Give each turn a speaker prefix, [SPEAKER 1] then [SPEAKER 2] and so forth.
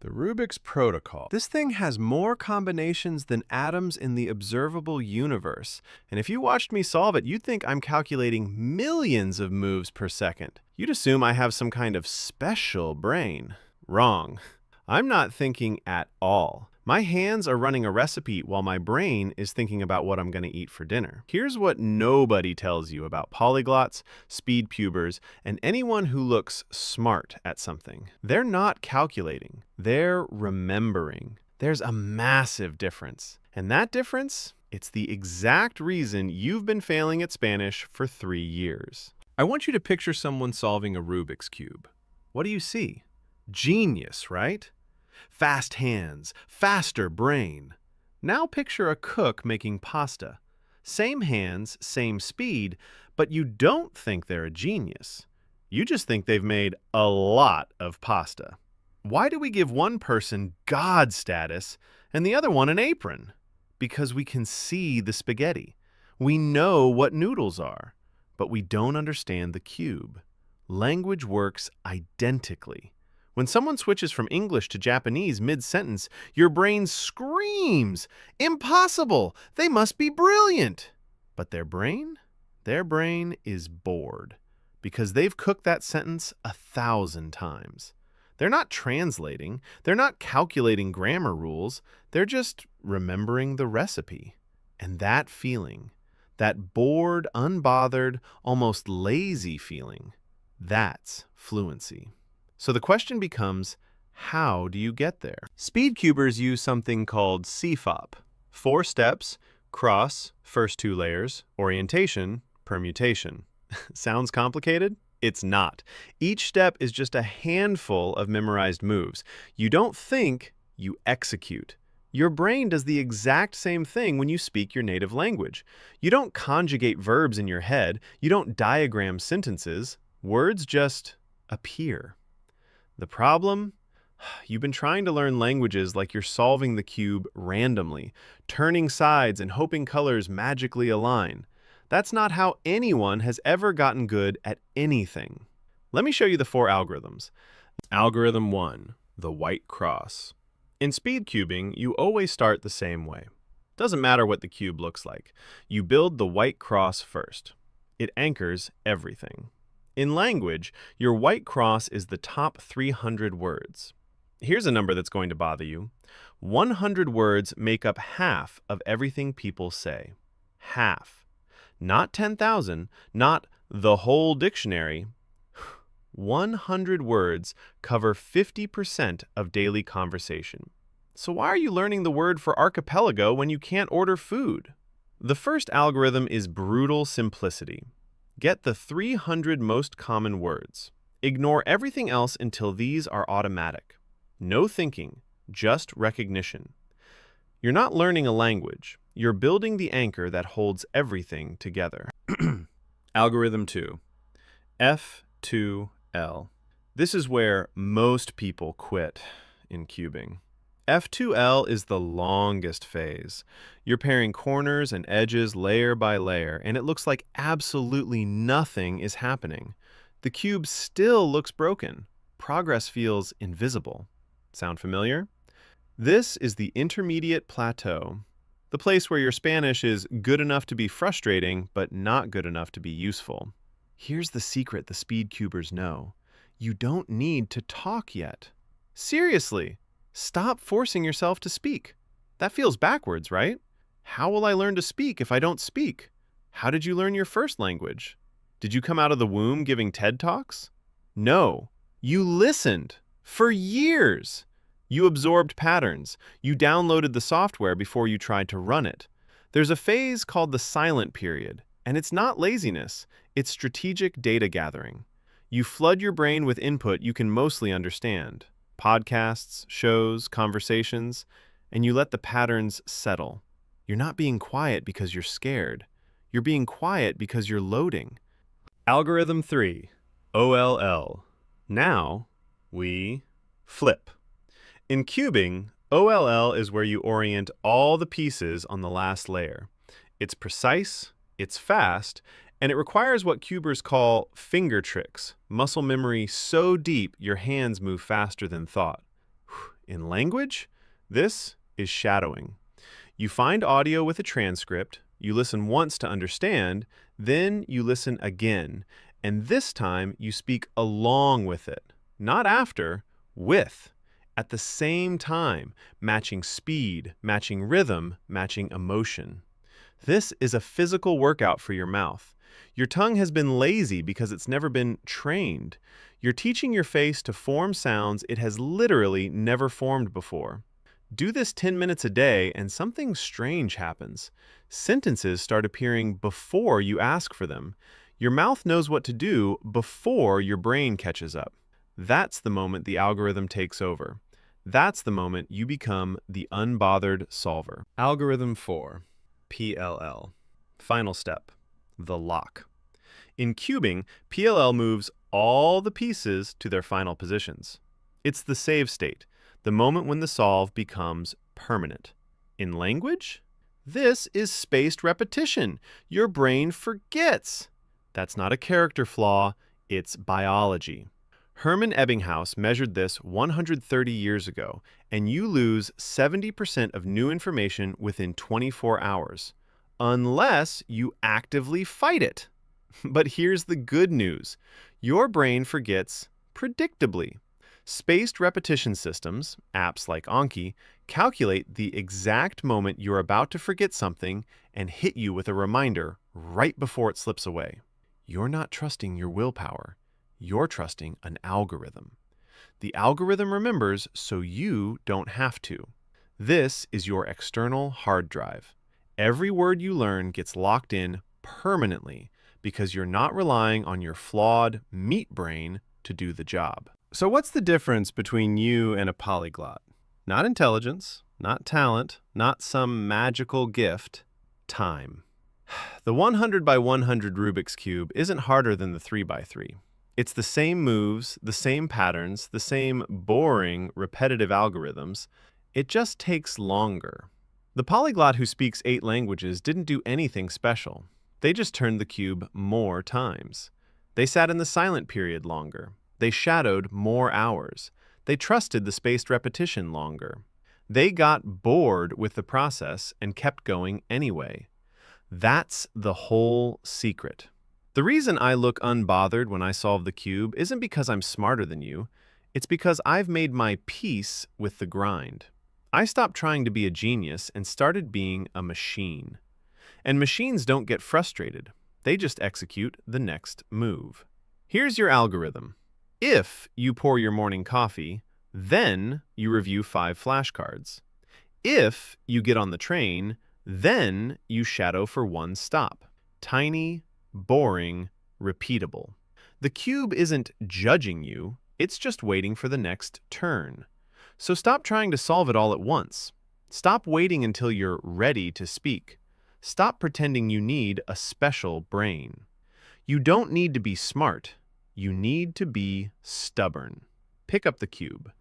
[SPEAKER 1] The Rubik's protocol. This thing has more combinations than atoms in the observable universe. And if you watched me solve it, you'd think I'm calculating millions of moves per second. You'd assume I have some kind of special brain. Wrong. I'm not thinking at all. My hands are running a recipe while my brain is thinking about what I'm going to eat for dinner. Here's what nobody tells you about polyglots, speed cubers, and anyone who looks smart at something. They're not calculating. They're remembering. There's a massive difference. And that difference, it's the exact reason you've been failing at Spanish for 3 years. I want you to picture someone solving a Rubik's Cube. What do you see? Genius, right? Fast hands, faster brain. Now picture a cook making pasta. Same hands, same speed, but you don't think they're a genius. You just think they've made a lot of pasta. Why do we give one person God status and the other one an apron? Because we can see the spaghetti. We know what noodles are, but we don't understand the cube. Language works identically. When someone switches from English to Japanese mid-sentence, your brain screams, "Impossible! They must be brilliant!" But their brain? Their brain is bored because they've cooked that sentence 1,000 times. They're not translating. They're not calculating grammar rules. They're just remembering the recipe. And that feeling, that bored, unbothered, almost lazy feeling, that's fluency. So the question becomes, how do you get there? Speed cubers use something called CFOP. 4 steps, cross, first 2 layers, orientation, permutation. Sounds complicated? It's not. Each step is just a handful of memorized moves. You don't think, you execute. Your brain does the exact same thing when you speak your native language. You don't conjugate verbs in your head. You don't diagram sentences. Words just appear. The problem? You've been trying to learn languages like you're solving the cube randomly, turning sides and hoping colors magically align. That's not how anyone has ever gotten good at anything. Let me show you the 4 algorithms. Algorithm 1, the white cross. In speed cubing, you always start the same way. Doesn't matter what the cube looks like. You build the white cross first. It anchors everything. In language, your white cross is the top 300 words. Here's a number that's going to bother you. 100 words make up half of everything people say. Half. Not 10,000, not the whole dictionary. 100 words cover 50% of daily conversation. So why are you learning the word for archipelago when you can't order food? The first algorithm is brutal simplicity. Get the 300 most common words. Ignore everything else until these are automatic. No thinking, just recognition. You're not learning a language. You're building the anchor that holds everything together. Algorithm 2. F2L. This is where most people quit in cubing. F2L is the longest phase. You're pairing corners and edges layer by layer, and it looks like absolutely nothing is happening. The cube still looks broken. Progress feels invisible. Sound familiar? This is the intermediate plateau, the place where your Spanish is good enough to be frustrating, but not good enough to be useful. Here's the secret the speed cubers know. You don't need to talk yet. Seriously. Stop forcing yourself to speak. That feels backwards, right? How will I learn to speak if I don't speak? How did you learn your first language? Did you come out of the womb giving TED Talks? No. You listened for years. You absorbed patterns. You downloaded the software before you tried to run it. There's a phase called the silent period, and it's not laziness. It's strategic data gathering. You flood your brain with input you can mostly understand. Podcasts, shows, conversations, and you let the patterns settle. You're not being quiet because you're scared. You're being quiet because you're loading. Algorithm 3, OLL. Now we flip. In cubing, OLL is where you orient all the pieces on the last layer. It's precise, it's fast, and it requires what cubers call finger tricks, muscle memory so deep your hands move faster than thought. In language, this is shadowing. You find audio with a transcript, you listen once to understand, then you listen again, and this time you speak along with it, not after, with, at the same time, matching speed, matching rhythm, matching emotion. This is a physical workout for your mouth. Your tongue has been lazy because it's never been trained. You're teaching your face to form sounds it has literally never formed before. Do this 10 minutes a day and something strange happens. Sentences start appearing before you ask for them. Your mouth knows what to do before your brain catches up. That's the moment the algorithm takes over. That's the moment you become the unbothered solver. Algorithm 4. PLL. Final step, the lock. In cubing, PLL moves all the pieces to their final positions. It's the save state, the moment when the solve becomes permanent. In language, this is spaced repetition. Your brain forgets. That's not a character flaw, it's biology. Hermann Ebbinghaus measured this 130 years ago, and you lose 70% of new information within 24 hours, unless you actively fight it. But here's the good news. Your brain forgets predictably. Spaced repetition systems, apps like Anki, calculate the exact moment you're about to forget something and hit you with a reminder right before it slips away. You're not trusting your willpower. You're trusting an algorithm. The algorithm remembers so you don't have to. This is your external hard drive. Every word you learn gets locked in permanently because you're not relying on your flawed meat brain to do the job. So what's the difference between you and a polyglot? Not intelligence, not talent, not some magical gift. Time. The 100 by 100 Rubik's Cube isn't harder than the 3 by 3. It's the same moves, the same patterns, the same boring, repetitive algorithms. It just takes longer. The polyglot who speaks 8 languages didn't do anything special. They just turned the cube more times. They sat in the silent period longer. They shadowed more hours. They trusted the spaced repetition longer. They got bored with the process and kept going anyway. That's the whole secret. The reason I look unbothered when I solve the cube isn't because I'm smarter than you. It's because I've made my peace with the grind. I stopped trying to be a genius and started being a machine. And machines don't get frustrated. They just execute the next move. Here's your algorithm. If you pour your morning coffee, then you review 5 flashcards. If you get on the train, then you shadow for 1 stop. Tiny, boring, repeatable. The cube isn't judging you, it's just waiting for the next turn. So stop trying to solve it all at once. Stop waiting until you're ready to speak. Stop pretending you need a special brain. You don't need to be smart. You need to be stubborn. Pick up the cube.